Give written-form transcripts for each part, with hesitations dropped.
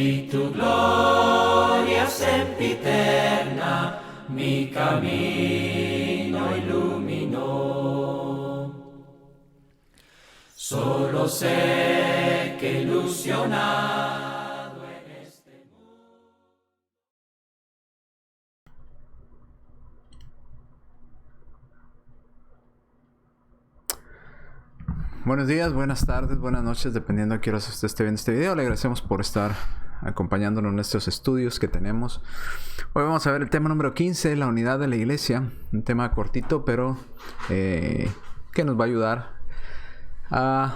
y tu gloria sempiterna mi camino iluminó. Solo sé que ilusionado en este mundo. Buenos días, buenas tardes, buenas noches, dependiendo de qué hora usted esté viendo este video. Le agradecemos por estar acompañándonos en estos estudios que tenemos. Hoy vamos a ver el tema número 15, la unidad de la iglesia. Un tema cortito, pero que nos va a ayudar a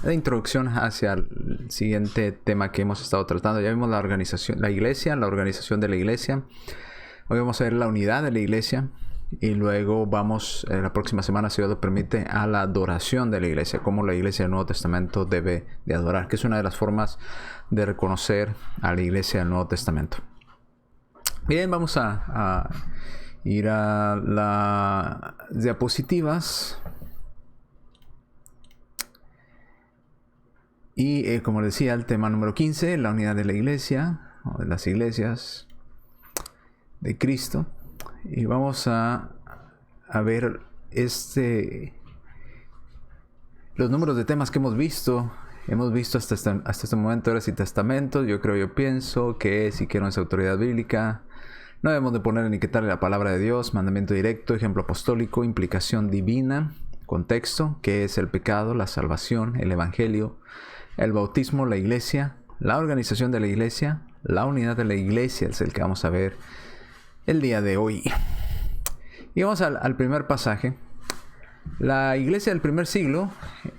la introducción hacia el siguiente tema que hemos estado tratando. Ya vimos la organización, la iglesia, la organización de la iglesia. Hoy vamos a ver la unidad de la iglesia. Y luego vamos, la próxima semana, si Dios lo permite, a la adoración de la iglesia, cómo la iglesia del Nuevo Testamento debe de adorar, que es una de las formas de reconocer a la iglesia del Nuevo Testamento. Bien, vamos a ir a las diapositivas. Y como les decía, el tema número 15, la unidad de la iglesia, o de las iglesias de Cristo. Y vamos a ver los números de temas que hemos visto. Hemos visto hasta este momento Eras y Testamentos. Yo pienso que es y que no es autoridad bíblica. No debemos de poner ni quitarle la palabra de Dios. Mandamiento directo, ejemplo apostólico, implicación divina, contexto, que es el pecado, la salvación, el evangelio, el bautismo, la iglesia, la organización de la iglesia, la unidad de la iglesia es el que vamos a ver el día de hoy. Y vamos al primer pasaje. La iglesia del primer siglo,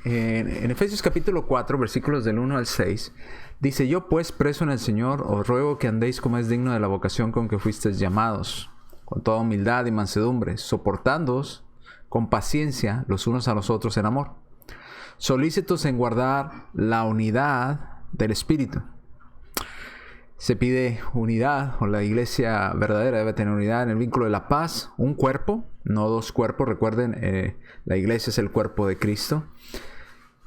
en Efesios capítulo 4, versículos del 1 al 6, dice: Yo pues, preso en el Señor, os ruego que andéis como es digno de la vocación con que fuisteis llamados, con toda humildad y mansedumbre, soportándoos con paciencia los unos a los otros en amor, solícitos en guardar la unidad del Espíritu. Se pide unidad, o la iglesia verdadera debe tener unidad en el vínculo de la paz, un cuerpo, no dos cuerpos. Recuerden, la iglesia es el cuerpo de Cristo.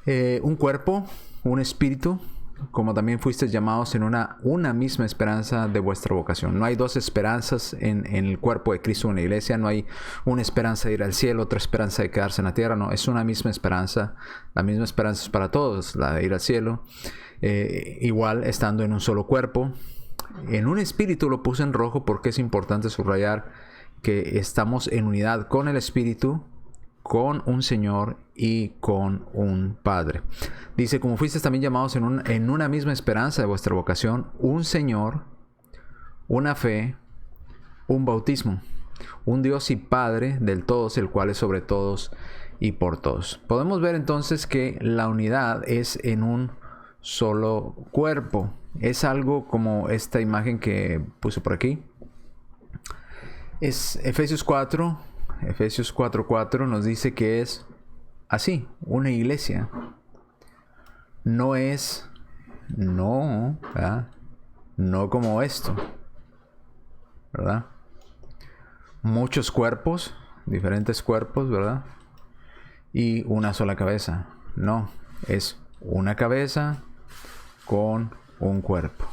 Un cuerpo, un espíritu, como también fuisteis llamados en una misma esperanza de vuestra vocación. No hay dos esperanzas en el cuerpo de Cristo en la iglesia. No hay una esperanza de ir al cielo, otra esperanza de quedarse en la tierra. No, es una misma esperanza. La misma esperanza es para todos, la de ir al cielo. Igual estando en un solo cuerpo. En un espíritu lo puse en rojo porque es importante subrayar que estamos en unidad con el Espíritu, con un Señor y con un Padre. Dice: como fuisteis también llamados en una misma esperanza de vuestra vocación, un Señor, una fe, un bautismo, un Dios y Padre del todos, el cual es sobre todos y por todos. Podemos ver entonces que la unidad es en un solo cuerpo. Es algo como esta imagen que puse por aquí. Es Efesios 4:4 nos dice que es así, una iglesia. No es, ¿verdad? No como esto, ¿verdad? Muchos cuerpos, diferentes cuerpos, ¿verdad? Y una sola cabeza. No, es una cabeza con un cuerpo.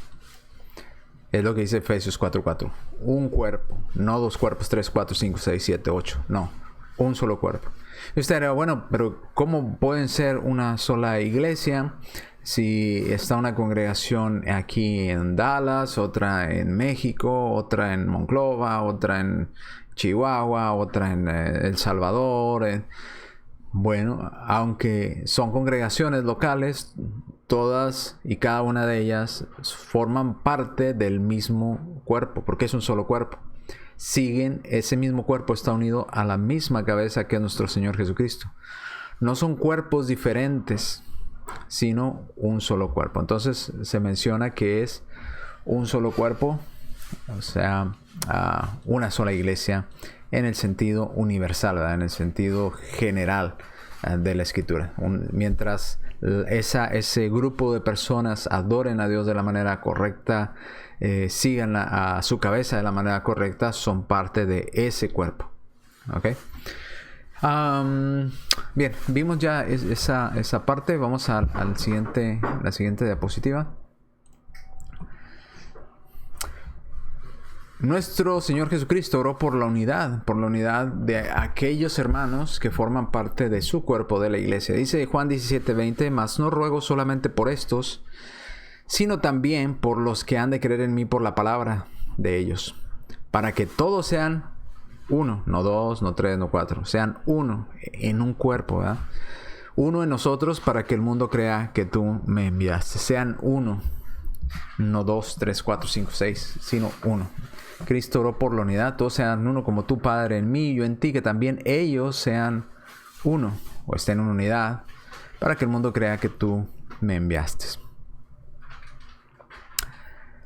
Es lo que dice Efesios 4:4. Un cuerpo, no dos cuerpos, 3, 4, 5, 6, 7, 8. No, un solo cuerpo. Y usted dirá: bueno, pero ¿cómo pueden ser una sola iglesia si está una congregación aquí en Dallas, otra en México, otra en Monclova, otra en Chihuahua, otra en El Salvador? Bueno, aunque son congregaciones locales, todas y cada una de ellas forman parte del mismo cuerpo, porque es un solo cuerpo. Ese mismo cuerpo está unido a la misma cabeza que es nuestro Señor Jesucristo. No son cuerpos diferentes, sino un solo cuerpo. Entonces se menciona que es un solo cuerpo, o sea, una sola iglesia en el sentido universal, ¿verdad? En el sentido general de la Escritura. Mientras ese grupo de personas adoren a Dios de la manera correcta, sigan a su cabeza de la manera correcta, son parte de ese cuerpo. ¿Ok? Bien, vimos ya esa parte. Vamos la siguiente diapositiva. Nuestro Señor Jesucristo oró por la unidad de aquellos hermanos que forman parte de su cuerpo, de la iglesia. Dice Juan 17:20, mas no ruego solamente por estos, sino también por los que han de creer en mí por la palabra de ellos, para que todos sean uno, no dos, no tres, no cuatro, sean uno en un cuerpo, ¿verdad? Uno en nosotros para que el mundo crea que tú me enviaste. Sean uno, no dos, tres, cuatro, cinco, seis, sino uno. Cristo oró por la unidad, todos sean uno como tu Padre en mí y yo en ti, que también ellos sean uno o estén en unidad para que el mundo crea que tú me enviaste.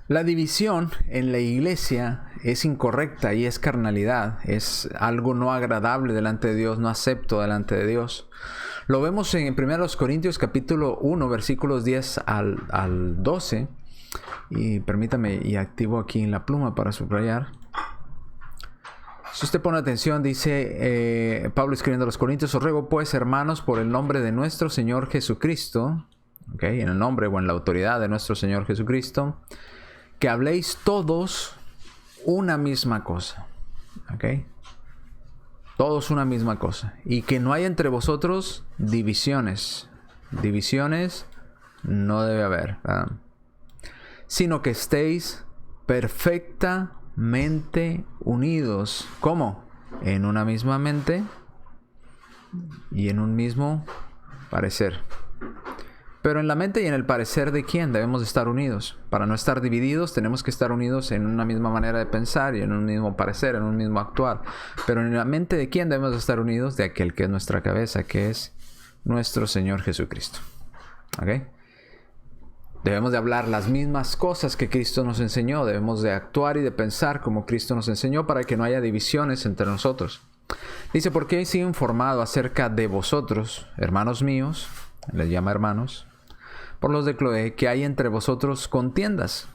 La división en la iglesia es incorrecta y es carnalidad, es algo no agradable delante de Dios, no acepto delante de Dios. Lo vemos en 1 Corintios capítulo 1, versículos 10 al 12. Y permítame, y activo aquí en la pluma para subrayar. Si usted pone atención, dice Pablo escribiendo a los Corintios: os ruego pues, hermanos, por el nombre de nuestro Señor Jesucristo, en el nombre o en la autoridad de nuestro Señor Jesucristo, que habléis todos una misma cosa. Todos una misma cosa. Y que no haya entre vosotros divisiones. Divisiones no debe haber, ¿verdad? Sino que estéis perfectamente unidos. ¿Cómo? En una misma mente y en un mismo parecer. Pero en la mente y en el parecer de quién debemos estar unidos. Para no estar divididos tenemos que estar unidos en una misma manera de pensar y en un mismo parecer, en un mismo actuar. Pero en la mente de quién debemos estar unidos, de aquel que es nuestra cabeza, que es nuestro Señor Jesucristo. Debemos de hablar las mismas cosas que Cristo nos enseñó. Debemos de actuar y de pensar como Cristo nos enseñó para que no haya divisiones entre nosotros. Dice: porque he sido informado acerca de vosotros, hermanos míos, les llama hermanos, por los de Cloé, que hay entre vosotros contiendas.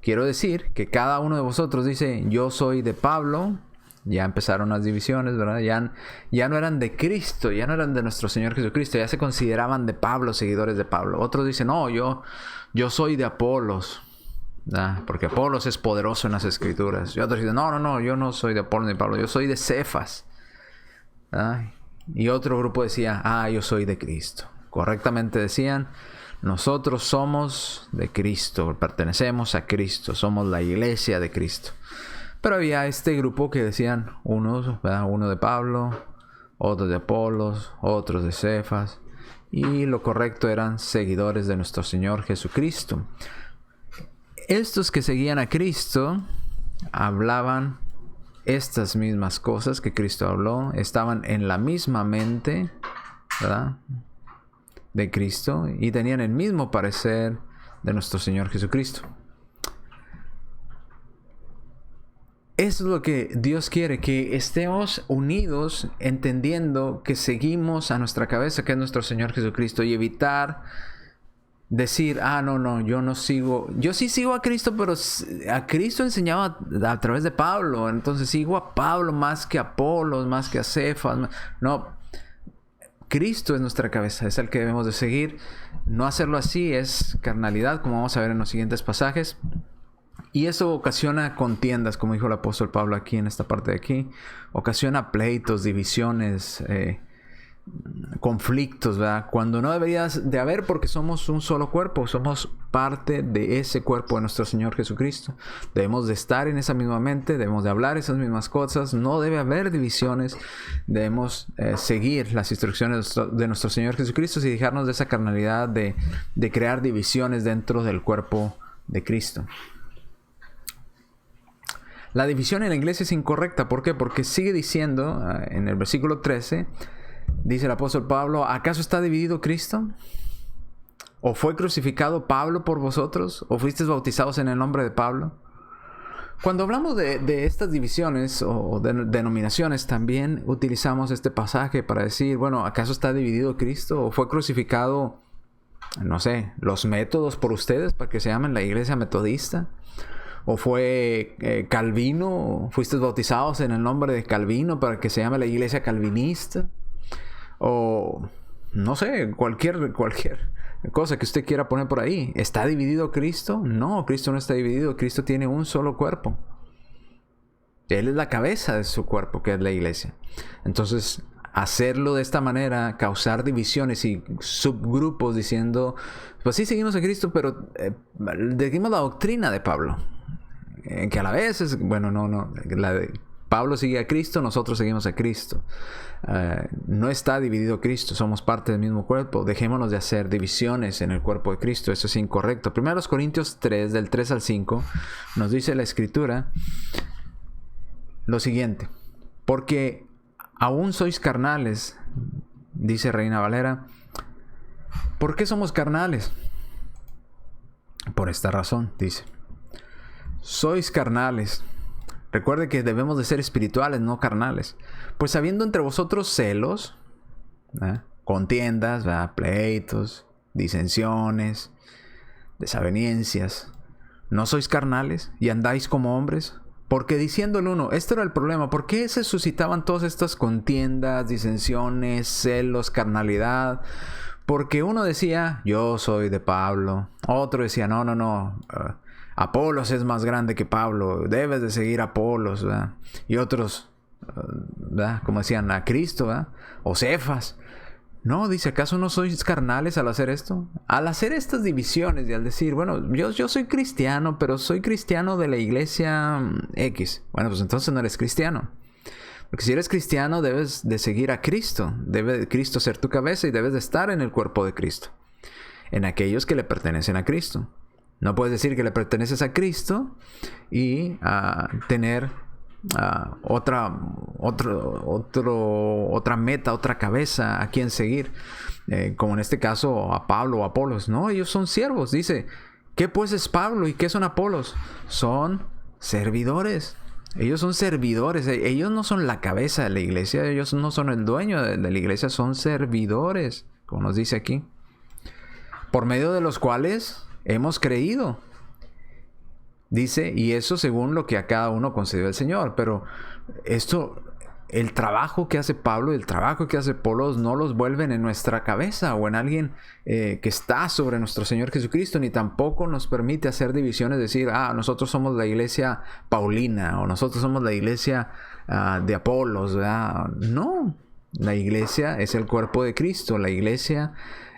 Quiero decir que cada uno de vosotros dice: yo soy de Pablo. Ya empezaron las divisiones, ¿verdad? Ya no eran de Cristo, ya no eran de nuestro Señor Jesucristo, ya se consideraban de Pablo, seguidores de Pablo. Otros dicen: no, yo soy de Apolos, ¿verdad? Porque Apolos es poderoso en las Escrituras. Y otros dicen: no, yo no soy de Apolos ni de Pablo, yo soy de Cefas, ¿verdad? Y otro grupo decía: yo soy de Cristo. Correctamente decían: nosotros somos de Cristo, pertenecemos a Cristo, somos la iglesia de Cristo. Pero había este grupo que decían unos, ¿verdad? Uno de Pablo, otros de Apolos, otros de Cefas. Y lo correcto eran seguidores de nuestro Señor Jesucristo. Estos que seguían a Cristo hablaban estas mismas cosas que Cristo habló. Estaban en la misma mente, ¿verdad?, de Cristo. Y tenían el mismo parecer de nuestro Señor Jesucristo. Eso es lo que Dios quiere, que estemos unidos entendiendo que seguimos a nuestra cabeza, que es nuestro Señor Jesucristo, y evitar decir: no, yo no sigo, yo sí sigo a Cristo, pero a Cristo enseñaba a través de Pablo, entonces sigo a Pablo más que a Apolos, más que a Cefas. No, Cristo es nuestra cabeza, es el que debemos de seguir. No hacerlo así es carnalidad, como vamos a ver en los siguientes pasajes. Y eso ocasiona contiendas, como dijo el apóstol Pablo aquí en esta parte de aquí. Ocasiona pleitos, divisiones, conflictos, ¿verdad? Cuando no debería de haber, porque somos un solo cuerpo. Somos parte de ese cuerpo de nuestro Señor Jesucristo. Debemos de estar en esa misma mente, debemos de hablar esas mismas cosas. No debe haber divisiones. Debemos seguir las instrucciones de nuestro Señor Jesucristo y dejarnos de esa carnalidad de crear divisiones dentro del cuerpo de Cristo. La división en la iglesia es incorrecta. ¿Por qué? Porque sigue diciendo en el versículo 13, dice el apóstol Pablo: ¿acaso está dividido Cristo? ¿O fue crucificado Pablo por vosotros? ¿O fuisteis bautizados en el nombre de Pablo? Cuando hablamos de estas divisiones o de denominaciones, también utilizamos este pasaje para decir: bueno, ¿acaso está dividido Cristo? ¿O fue crucificado, no sé, los métodos por ustedes para que se llamen la iglesia metodista? ¿O fue Calvino? ¿O fuisteis bautizados en el nombre de Calvino para que se llame la iglesia calvinista? O no sé, cualquier cosa que usted quiera poner por ahí. ¿Está dividido Cristo? No, Cristo no está dividido. Cristo tiene un solo cuerpo. Él es la cabeza de su cuerpo, que es la iglesia. Entonces, hacerlo de esta manera, causar divisiones y subgrupos diciendo, pues sí seguimos a Cristo, pero seguimos la doctrina de Pablo. Que a la vez es, Pablo sigue a Cristo, nosotros seguimos a Cristo. No está dividido Cristo, somos parte del mismo cuerpo. Dejémonos de hacer divisiones en el cuerpo de Cristo, eso es incorrecto. 1 Corintios 3, del 3 al 5, nos dice la Escritura lo siguiente: porque aún sois carnales, dice Reina Valera. ¿Por qué somos carnales? Por esta razón, dice. Sois carnales. Recuerde que debemos de ser espirituales, no carnales. Pues habiendo entre vosotros celos, contiendas, pleitos, disensiones, desavenencias, ¿no sois carnales y andáis como hombres? Porque diciendo el uno, este era el problema, ¿por qué se suscitaban todas estas contiendas, disensiones, celos, carnalidad? Porque uno decía, yo soy de Pablo. Otro decía, no, Apolos es más grande que Pablo, debes de seguir a Apolos, ¿verdad? Y otros, como decían, a Cristo, ¿verdad? O Cefas. No, dice, ¿acaso no sois carnales al hacer esto? Al hacer estas divisiones y al decir, bueno, yo soy cristiano, pero soy cristiano de la iglesia X. Bueno, pues entonces no eres cristiano. Porque si eres cristiano debes de seguir a Cristo. Debe Cristo ser tu cabeza y debes de estar en el cuerpo de Cristo. En aquellos que le pertenecen a Cristo. No puedes decir que le perteneces a Cristo y tener otra meta, otra cabeza a quien seguir. Como en este caso a Pablo o Apolos. No, ellos son siervos. Dice, ¿qué pues es Pablo y qué son Apolos? Son servidores. Ellos son servidores. Ellos no son la cabeza de la iglesia. Ellos no son el dueño de la iglesia. Son servidores, como nos dice aquí. Por medio de los cuales hemos creído. Dice, y eso según lo que a cada uno concedió el Señor. Pero esto, el trabajo que hace Pablo y el trabajo que hace Apolos no los vuelven en nuestra cabeza o en alguien que está sobre nuestro Señor Jesucristo, ni tampoco nos permite hacer divisiones, decir, nosotros somos la iglesia paulina o nosotros somos la iglesia de Apolos, ¿verdad? No, la iglesia es el cuerpo de Cristo, la iglesia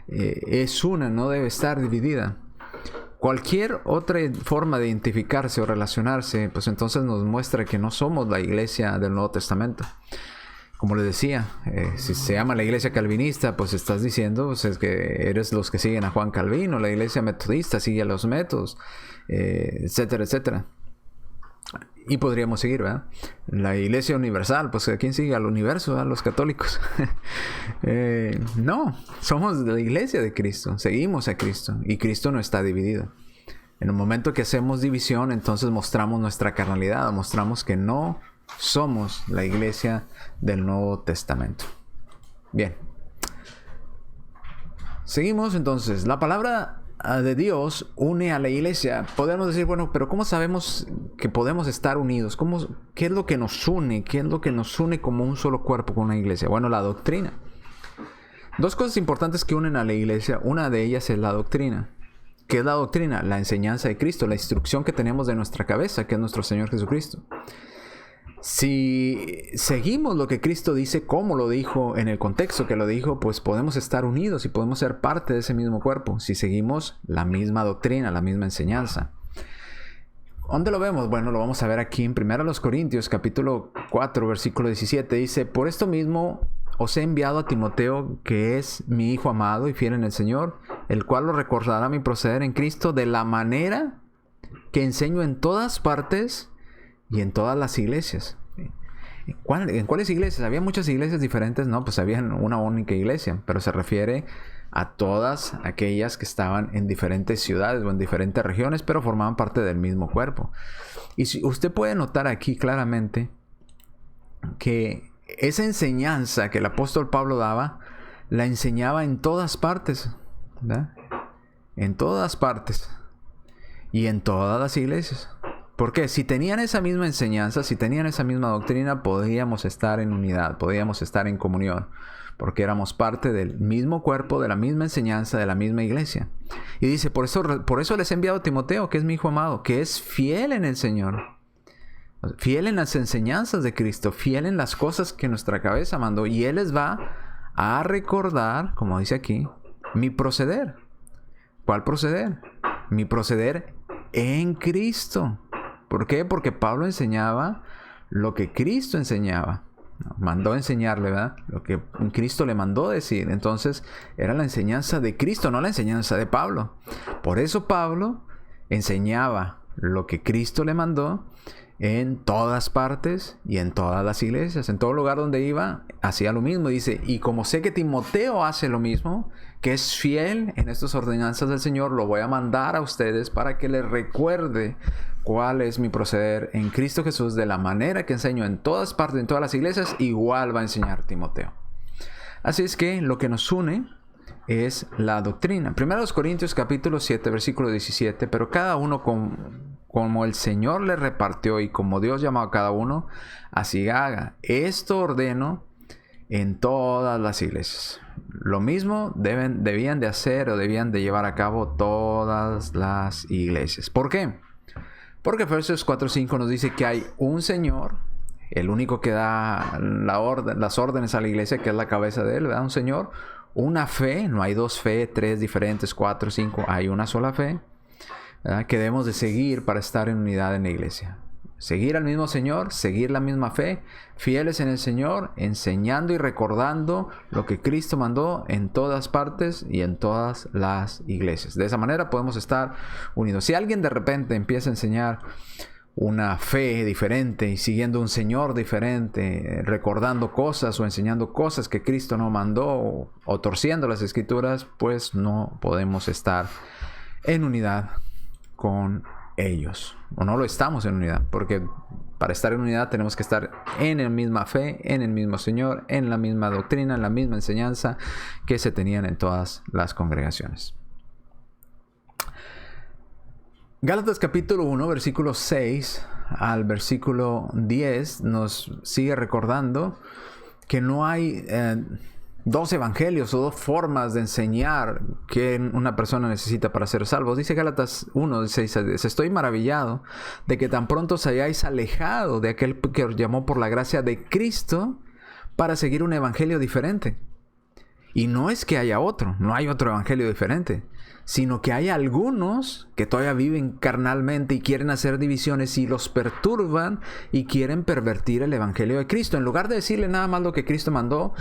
es una, no debe estar dividida. Cualquier otra forma de identificarse o relacionarse, pues entonces nos muestra que no somos la iglesia del Nuevo Testamento. Como les decía, si se llama la iglesia calvinista, pues estás diciendo pues, es que eres los que siguen a Juan Calvino. La iglesia metodista sigue a los métodos, etcétera, etcétera. Y podríamos seguir, ¿verdad? La iglesia universal, pues ¿a quién sigue? Al universo, ¿verdad? Los católicos. No, somos la iglesia de Cristo, seguimos a Cristo y Cristo no está dividido. En el momento que hacemos división, entonces mostramos nuestra carnalidad, mostramos que no somos la iglesia del Nuevo Testamento. Bien. Seguimos entonces. La palabra de Dios une a la iglesia. Podemos decir, bueno, pero ¿cómo sabemos que podemos estar unidos? ¿Qué es lo que nos une? ¿Qué es lo que nos une como un solo cuerpo con una iglesia? Bueno, la doctrina. Dos cosas importantes que unen a la iglesia. Una de ellas es la doctrina. ¿Qué es la doctrina? La enseñanza de Cristo, la instrucción que tenemos de nuestra cabeza, que es nuestro Señor Jesucristo. Si seguimos lo que Cristo dice, como lo dijo, en el contexto que lo dijo, pues podemos estar unidos y podemos ser parte de ese mismo cuerpo. Si seguimos la misma doctrina, la misma enseñanza. ¿Dónde lo vemos? Bueno, lo vamos a ver aquí en 1 Corintios, capítulo 4, versículo 17. Dice, por esto mismo os he enviado a Timoteo, que es mi hijo amado y fiel en el Señor, el cual lo recordará mi proceder en Cristo de la manera que enseño en todas partes y en todas las iglesias. ¿En cuáles iglesias? Había muchas iglesias diferentes, no, pues había una única iglesia, pero se refiere a todas aquellas que estaban en diferentes ciudades o en diferentes regiones, pero formaban parte del mismo cuerpo. Y si usted puede notar aquí claramente que esa enseñanza que el apóstol Pablo daba, la enseñaba en todas partes, ¿verdad? En todas partes y en todas las iglesias. Porque si tenían esa misma enseñanza, si tenían esa misma doctrina, podíamos estar en unidad, podíamos estar en comunión, porque éramos parte del mismo cuerpo, de la misma enseñanza, de la misma iglesia. Y dice, por eso les he enviado a Timoteo, que es mi hijo amado, que es fiel en el Señor. fiel en las enseñanzas de Cristo, fiel en las cosas que nuestra cabeza mandó. Y Él les va a recordar, como dice aquí, mi proceder. ¿Cuál proceder? Mi proceder en Cristo. ¿Por qué? Porque Pablo enseñaba lo que Cristo enseñaba. Mandó enseñarle, ¿verdad? Lo que Cristo le mandó decir. Entonces, era la enseñanza de Cristo, no la enseñanza de Pablo. Por eso Pablo enseñaba lo que Cristo le mandó en todas partes y en todas las iglesias. En todo lugar donde iba, hacía lo mismo. Dice, y como sé que Timoteo hace lo mismo, que es fiel en estas ordenanzas del Señor, lo voy a mandar a ustedes para que les recuerde cuál es mi proceder en Cristo Jesús, de la manera que enseño en todas partes, en todas las iglesias, igual va a enseñar Timoteo. Así es que lo que nos une es la doctrina. 1 Corintios capítulo 7, versículo 17, pero cada uno como el Señor le repartió y como Dios llamó a cada uno, así haga. Esto ordeno en todas las iglesias. Lo mismo debían de hacer o debían de llevar a cabo todas las iglesias. ¿Por qué? Porque Efesios 4:5 nos dice que hay un Señor, el único que da las órdenes a la iglesia, que es la cabeza de él, ¿verdad? Un Señor, una fe, no hay dos fe, tres diferentes, cuatro, cinco, hay una sola fe, ¿verdad? Que debemos de seguir para estar en unidad en la iglesia. Seguir al mismo Señor, seguir la misma fe, fieles en el Señor, enseñando y recordando lo que Cristo mandó en todas partes y en todas las iglesias. De esa manera podemos estar unidos. Si alguien de repente empieza a enseñar una fe diferente y siguiendo un Señor diferente, recordando cosas o enseñando cosas que Cristo no mandó o torciendo las Escrituras, pues no podemos estar en unidad con ellos, o no lo estamos en unidad, porque para estar en unidad tenemos que estar en la misma fe, en el mismo Señor, en la misma doctrina, en la misma enseñanza que se tenían en todas las congregaciones. Gálatas capítulo 1, versículo 6 al versículo 10 nos sigue recordando que no hay dos evangelios o dos formas de enseñar que una persona necesita para ser salvo. Dice Gálatas 1, 6 a 10. Estoy maravillado de que tan pronto os hayáis alejado de aquel que os llamó por la gracia de Cristo para seguir un evangelio diferente. Y no es que haya otro, no hay otro evangelio diferente, sino que hay algunos que todavía viven carnalmente y quieren hacer divisiones y los perturban y quieren pervertir el evangelio de Cristo. En lugar de decirle nada más lo que Cristo mandó,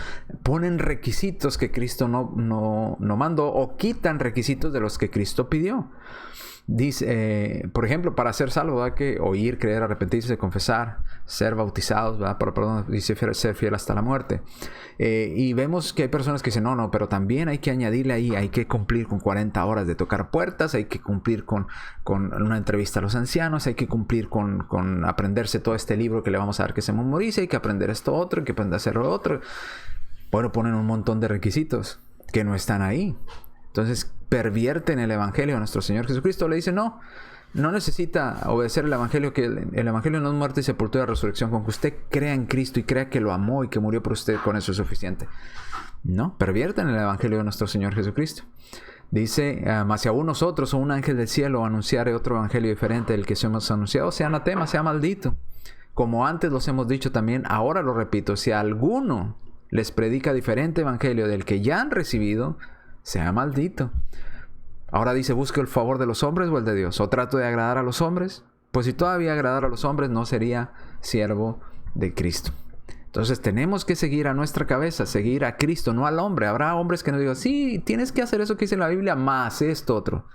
ponen requisitos que Cristo no mandó o quitan requisitos de los que Cristo pidió. Dice, por ejemplo, para ser salvo, ¿verdad? Que oír, creer, arrepentirse, confesar, ser bautizados, ¿verdad? Perdón, dice ser fiel hasta la muerte. Y vemos que hay personas que dicen, no, pero también hay que añadirle ahí, hay que cumplir con 40 horas de tocar puertas, hay que cumplir con una entrevista a los ancianos, hay que cumplir con aprenderse todo este libro que le vamos a dar que se memorice, hay que aprender esto otro, hay que aprender a hacer lo otro. Bueno, ponen un montón de requisitos que no están ahí. Entonces pervierten el evangelio de nuestro Señor Jesucristo. Le dice, no necesita obedecer el evangelio, que el evangelio no es muerte y sepultura y resurrección. Con que usted crea en Cristo y crea que lo amó y que murió por usted, con eso es suficiente. No, pervierten el evangelio de nuestro Señor Jesucristo. Dice, mas si aún nosotros o un ángel del cielo anunciare otro evangelio diferente del que hemos anunciado, sea anatema, sea maldito. Como antes los hemos dicho también, ahora lo repito, si alguno les predica diferente evangelio del que ya han recibido, sea maldito. Ahora dice, ¿busco el favor de los hombres o el de Dios? ¿O trato de agradar a los hombres? Pues si todavía agradar a los hombres, no sería siervo de Cristo. Entonces tenemos que seguir a nuestra cabeza, seguir a Cristo, no al hombre. Habrá hombres que nos digan, sí, tienes que hacer eso que dice en la Biblia, más esto otro.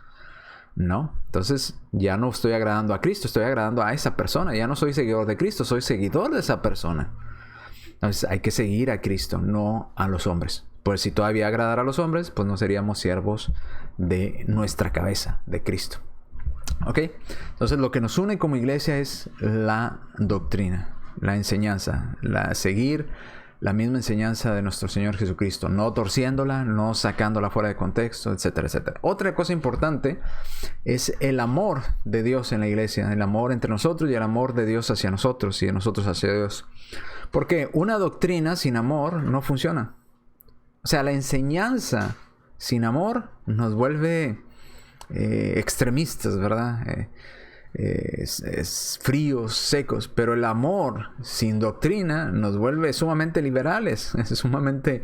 No, entonces ya no estoy agradando a Cristo, estoy agradando a esa persona. Ya no soy seguidor de Cristo, soy seguidor de esa persona. Entonces hay que seguir a Cristo, no a los hombres. Pues si todavía agradara a los hombres, pues no seríamos siervos de nuestra cabeza, de Cristo. ¿Ok? Entonces lo que nos une como iglesia es la doctrina, la enseñanza, seguir la misma enseñanza de nuestro Señor Jesucristo, no torciéndola, no sacándola fuera de contexto, etcétera, etcétera. Otra cosa importante es el amor de Dios en la iglesia, el amor entre nosotros y el amor de Dios hacia nosotros y de nosotros hacia Dios. Porque una doctrina sin amor no funciona. O sea, la enseñanza sin amor nos vuelve extremistas, ¿verdad? fríos, secos, pero el amor sin doctrina nos vuelve sumamente liberales, sumamente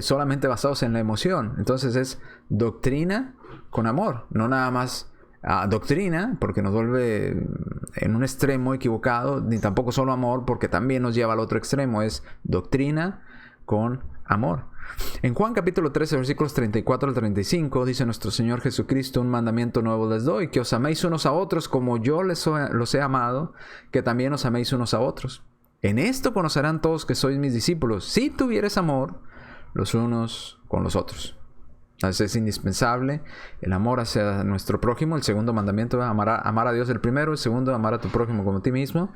solamente basados en la emoción. Entonces es doctrina con amor, no nada más doctrina, porque nos vuelve en un extremo equivocado, ni tampoco solo amor, porque también nos lleva al otro extremo. Es doctrina con amor. En Juan capítulo 13, versículos 34 al 35, dice nuestro Señor Jesucristo: un mandamiento nuevo les doy, que os améis unos a otros como yo los he amado, que también os améis unos a otros. En esto conocerán todos que sois mis discípulos, si tuvieres amor los unos con los otros. Entonces es indispensable el amor hacia nuestro prójimo. El segundo mandamiento es amar a Dios el primero. El segundo, amar a tu prójimo como a ti mismo.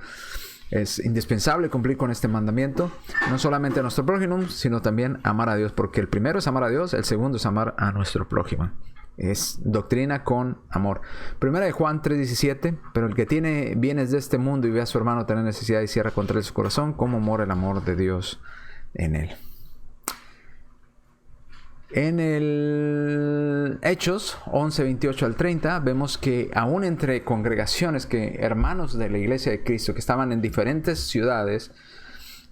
Es indispensable cumplir con este mandamiento. No solamente a nuestro prójimo, sino también amar a Dios. Porque el primero es amar a Dios, el segundo es amar a nuestro prójimo. Es doctrina con amor. Primera de Juan 3:17. Pero el que tiene bienes de este mundo y ve a su hermano tener necesidad y cierra contra él su corazón, ¿cómo mora el amor de Dios en él? En el Hechos 11, 28 al 30, vemos que aún entre congregaciones, hermanos de la iglesia de Cristo que estaban en diferentes ciudades,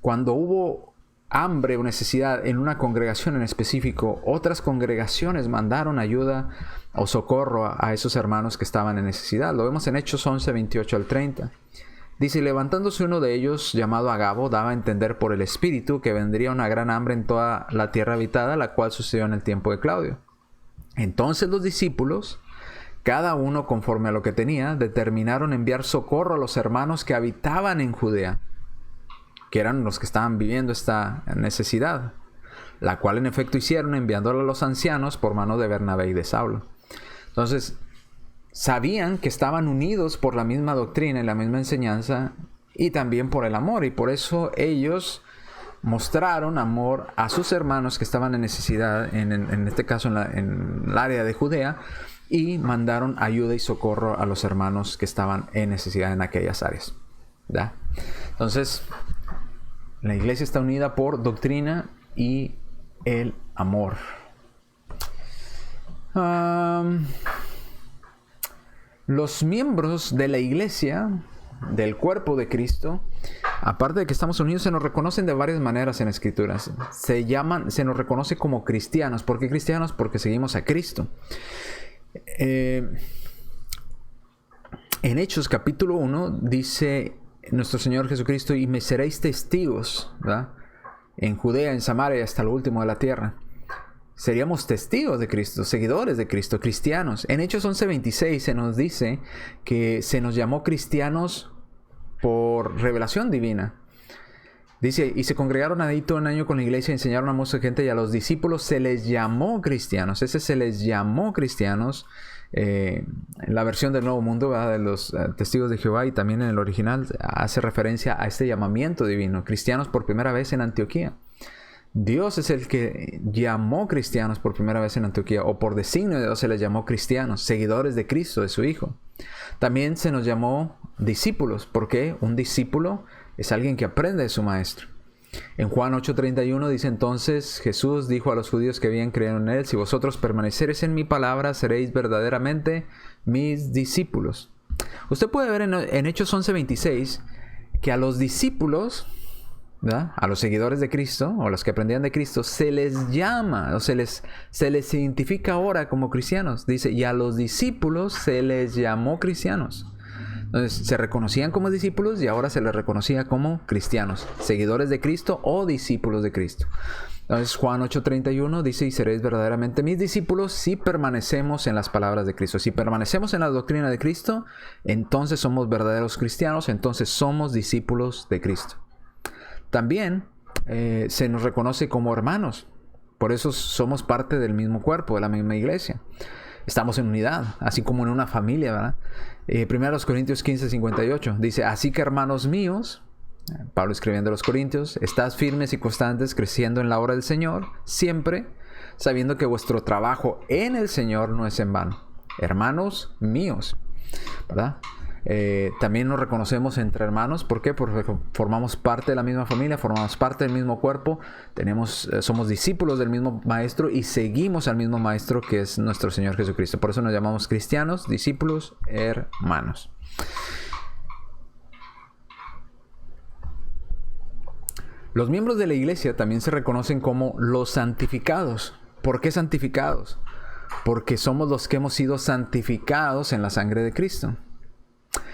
cuando hubo hambre o necesidad en una congregación en específico, otras congregaciones mandaron ayuda o socorro a esos hermanos que estaban en necesidad. Lo vemos en Hechos 11, 28 al 30. Dice: levantándose uno de ellos, llamado Agabo, daba a entender por el Espíritu que vendría una gran hambre en toda la tierra habitada, la cual sucedió en el tiempo de Claudio. Entonces los discípulos, cada uno conforme a lo que tenía, determinaron enviar socorro a los hermanos que habitaban en Judea, que eran los que estaban viviendo esta necesidad, la cual en efecto hicieron, enviándolo a los ancianos por mano de Bernabé y de Saulo. Entonces, sabían que estaban unidos por la misma doctrina y la misma enseñanza, y también por el amor, y por eso ellos mostraron amor a sus hermanos que estaban en necesidad, en este caso en el área de Judea, y mandaron ayuda y socorro a los hermanos que estaban en necesidad en aquellas áreas. ¿Da? Entonces, la iglesia está unida por doctrina y el amor. Los miembros de la iglesia, del cuerpo de Cristo, aparte de que estamos unidos, se nos reconocen de varias maneras en Escrituras. Se nos reconoce como cristianos. ¿Por qué cristianos? Porque seguimos a Cristo. En Hechos capítulo 1 dice nuestro Señor Jesucristo: y me seréis testigos, ¿verdad?, en Judea, en Samaria, hasta lo último de la tierra. Seríamos testigos de Cristo, seguidores de Cristo, cristianos. En Hechos 11:26 se nos dice que se nos llamó cristianos por revelación divina. Dice: y se congregaron ahí todo un año con la iglesia, enseñaron a mucha gente, y a los discípulos se les llamó cristianos. Ese se les llamó cristianos. En la versión del Nuevo Mundo, ¿verdad?, de los testigos de Jehová, y también en el original hace referencia a este llamamiento divino. Cristianos por primera vez en Antioquía. Dios es el que llamó cristianos por primera vez en Antioquía, o por designio de Dios se les llamó cristianos, seguidores de Cristo, de su Hijo. También se nos llamó discípulos, porque un discípulo es alguien que aprende de su maestro. En Juan 8:31 dice: entonces Jesús dijo a los judíos que habían creído en él: si vosotros permanecereis en mi palabra, seréis verdaderamente mis discípulos. Usted puede ver en Hechos 11:26 que a los discípulos, ¿verdad?, a los seguidores de Cristo, o a los que aprendían de Cristo, se les llama, o se les identifica ahora como cristianos. Dice: y a los discípulos se les llamó cristianos. Entonces, se reconocían como discípulos y ahora se les reconocía como cristianos, seguidores de Cristo o discípulos de Cristo. Entonces, Juan 8:31 dice: y seréis verdaderamente mis discípulos si permanecemos en las palabras de Cristo. Si permanecemos en la doctrina de Cristo, entonces somos verdaderos cristianos, entonces somos discípulos de Cristo. También se nos reconoce como hermanos. Por eso somos parte del mismo cuerpo, de la misma iglesia. Estamos en unidad, así como en una familia, ¿verdad? 1 Corintios 15:58 dice: así que, hermanos míos, Pablo escribiendo a los Corintios, estad firmes y constantes, creciendo en la obra del Señor, siempre sabiendo que vuestro trabajo en el Señor no es en vano. Hermanos míos, ¿verdad? También nos reconocemos entre hermanos. ¿Por qué? Porque formamos parte de la misma familia, formamos parte del mismo cuerpo, somos discípulos del mismo maestro y seguimos al mismo maestro, que es nuestro Señor Jesucristo. Por eso nos llamamos cristianos, discípulos, hermanos. Los miembros de la iglesia también se reconocen como los santificados. ¿Por qué santificados? Porque somos los que hemos sido santificados en la sangre de Cristo.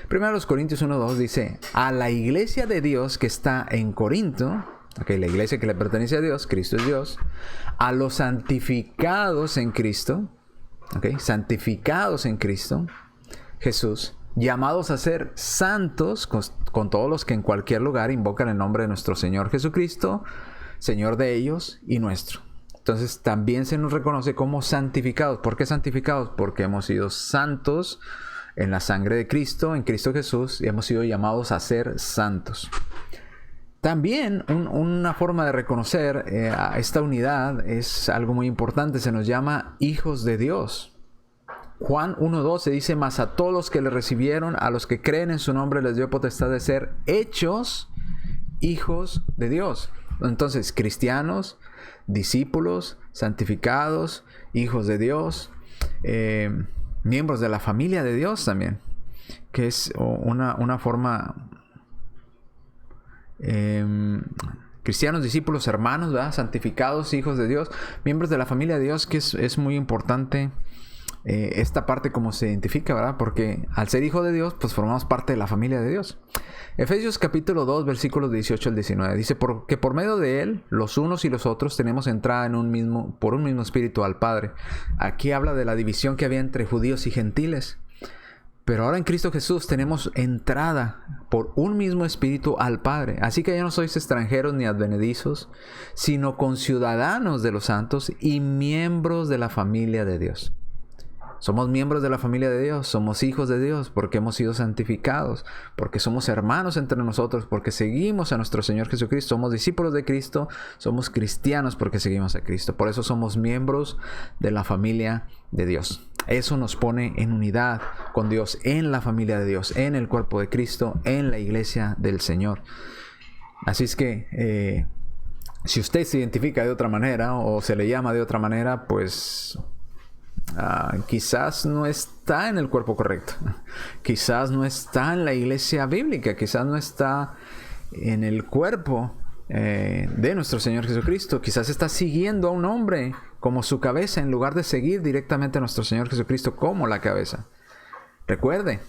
1 Corintios 1:2 dice, a la iglesia de Dios que está en Corinto, la iglesia que le pertenece a Dios, Cristo es Dios, a los santificados en Cristo, santificados en Cristo, Jesús, llamados a ser santos con todos los que en cualquier lugar invocan el nombre de nuestro Señor Jesucristo, Señor de ellos y nuestro. Entonces también se nos reconoce como santificados. ¿Por qué santificados? Porque hemos sido santos en la sangre de Cristo, en Cristo Jesús, y hemos sido llamados a ser santos. También una forma de reconocer esta unidad es algo muy importante, se nos llama hijos de Dios. Juan 1:12 dice, mas a todos los que le recibieron, a los que creen en su nombre, les dio potestad de ser hechos hijos de Dios. Entonces, cristianos, discípulos, santificados, hijos de Dios, miembros de la familia de Dios también, que es una forma, cristianos, discípulos, hermanos, ¿verdad? Santificados, hijos de Dios, miembros de la familia de Dios, que es muy importante esta parte como se identifica, ¿verdad? Porque al ser hijo de Dios, pues formamos parte de la familia de Dios. Efesios capítulo 2, versículos 18 al 19. Dice, porque por medio de Él, los unos y los otros, tenemos entrada por un mismo espíritu al Padre. Aquí habla de la división que había entre judíos y gentiles. Pero ahora en Cristo Jesús tenemos entrada por un mismo espíritu al Padre. Así que ya no sois extranjeros ni advenedizos, sino conciudadanos de los santos y miembros de la familia de Dios. Somos miembros de la familia de Dios, somos hijos de Dios porque hemos sido santificados, porque somos hermanos entre nosotros, porque seguimos a nuestro Señor Jesucristo, somos discípulos de Cristo, somos cristianos porque seguimos a Cristo. Por eso somos miembros de la familia de Dios. Eso nos pone en unidad con Dios, en la familia de Dios, en el cuerpo de Cristo, en la iglesia del Señor. Así es que si usted se identifica de otra manera o se le llama de otra manera, pues quizás no está en el cuerpo correcto, quizás no está en la iglesia bíblica, quizás no está en el cuerpo de nuestro Señor Jesucristo, quizás está siguiendo a un hombre como su cabeza en lugar de seguir directamente a nuestro Señor Jesucristo como la cabeza. Recuerde,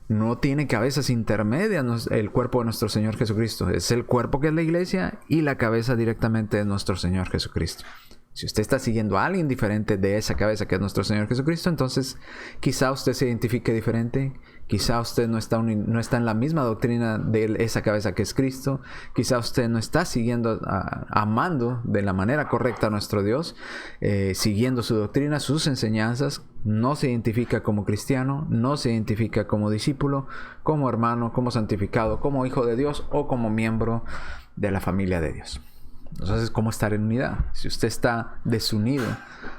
no tiene cabezas intermedias el cuerpo de nuestro Señor Jesucristo, es el cuerpo que es la iglesia y la cabeza directamente de nuestro Señor Jesucristo. Si usted está siguiendo a alguien diferente de esa cabeza que es nuestro Señor Jesucristo, entonces quizá usted se identifique diferente, quizá usted no está en la misma doctrina de esa cabeza que es Cristo, quizá usted no está siguiendo, amando de la manera correcta a nuestro Dios, siguiendo su doctrina, sus enseñanzas, no se identifica como cristiano, no se identifica como discípulo, como hermano, como santificado, como hijo de Dios o como miembro de la familia de Dios. Entonces, ¿cómo estar en unidad? Si usted está desunido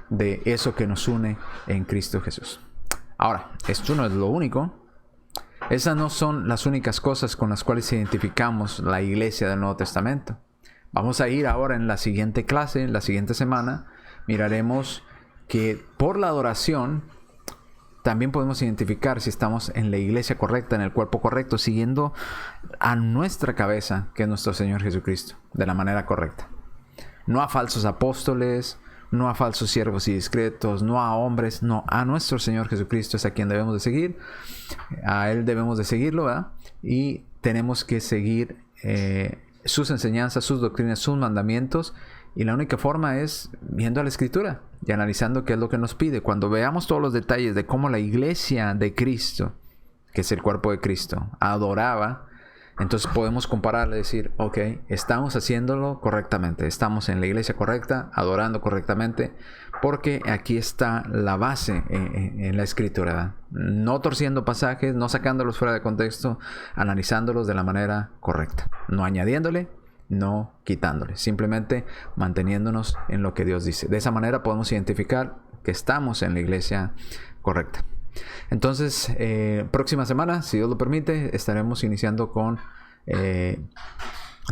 de eso que nos une en Cristo Jesús. Ahora, esto no es lo único. Esas no son las únicas cosas con las cuales identificamos la iglesia del Nuevo Testamento. Vamos a ir ahora en la siguiente clase, en la siguiente semana. Miraremos que por la adoración también podemos identificar si estamos en la iglesia correcta, en el cuerpo correcto, siguiendo a nuestra cabeza, que es nuestro Señor Jesucristo, de la manera correcta. No a falsos apóstoles, no a falsos siervos y discretos, no a hombres, no, a nuestro Señor Jesucristo es a quien debemos de seguir. A Él debemos de seguirlo, ¿verdad? Y tenemos que seguir sus enseñanzas, sus doctrinas, sus mandamientos. Y la única forma es viendo a la Escritura y analizando qué es lo que nos pide. Cuando veamos todos los detalles de cómo la iglesia de Cristo, que es el cuerpo de Cristo, adoraba, entonces podemos compararle y decir, ok, estamos haciéndolo correctamente, estamos en la iglesia correcta, adorando correctamente, porque aquí está la base en la Escritura, ¿verdad? No torciendo pasajes, no sacándolos fuera de contexto, analizándolos de la manera correcta, no añadiéndole, no quitándole, simplemente manteniéndonos en lo que Dios dice. De esa manera podemos identificar que estamos en la iglesia correcta. Entonces, próxima semana, si Dios lo permite, estaremos iniciando con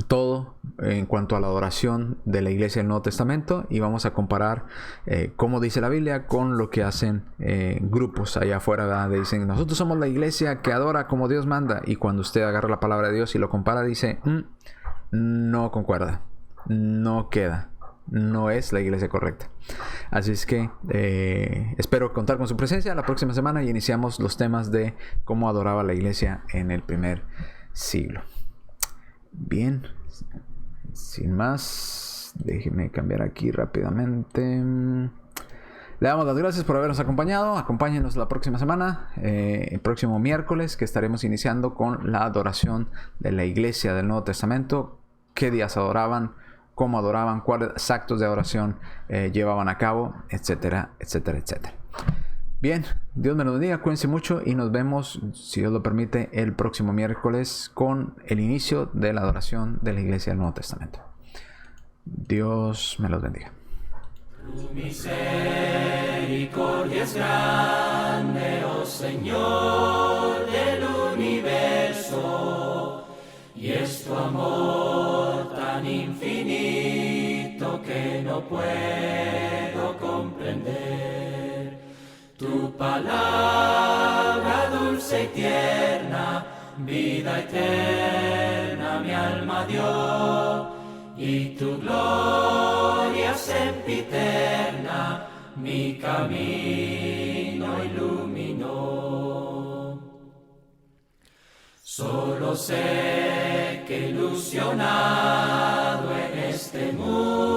todo en cuanto a la adoración de la iglesia del Nuevo Testamento y vamos a comparar cómo dice la Biblia con lo que hacen grupos allá afuera, ¿verdad? Dicen, nosotros somos la iglesia que adora como Dios manda, y cuando usted agarra la palabra de Dios y lo compara, dice, no concuerda, no queda, no es la iglesia correcta. Así es que espero contar con su presencia la próxima semana y iniciamos los temas de cómo adoraba la iglesia en el primer siglo. Bien, sin más, déjeme cambiar aquí rápidamente. Le damos las gracias por habernos acompañado. Acompáñenos la próxima semana, el próximo miércoles, que estaremos iniciando con la adoración de la iglesia del Nuevo Testamento. ¿Qué días adoraban? ¿Cómo adoraban? ¿Cuáles actos de adoración llevaban a cabo? Etcétera, etcétera, etcétera. Bien, Dios me lo bendiga, cuídense mucho y nos vemos, si Dios lo permite, el próximo miércoles con el inicio de la adoración de la iglesia del Nuevo Testamento. Dios me los bendiga. Tu misericordia es grande, oh Señor del universo, y es tu amor tan infinito que no puedo comprender. Tu palabra dulce y tierna, vida eterna mi alma dio, y tu gloria sempiterna mi camino iluminó. Solo sé que ilusionado en este mundo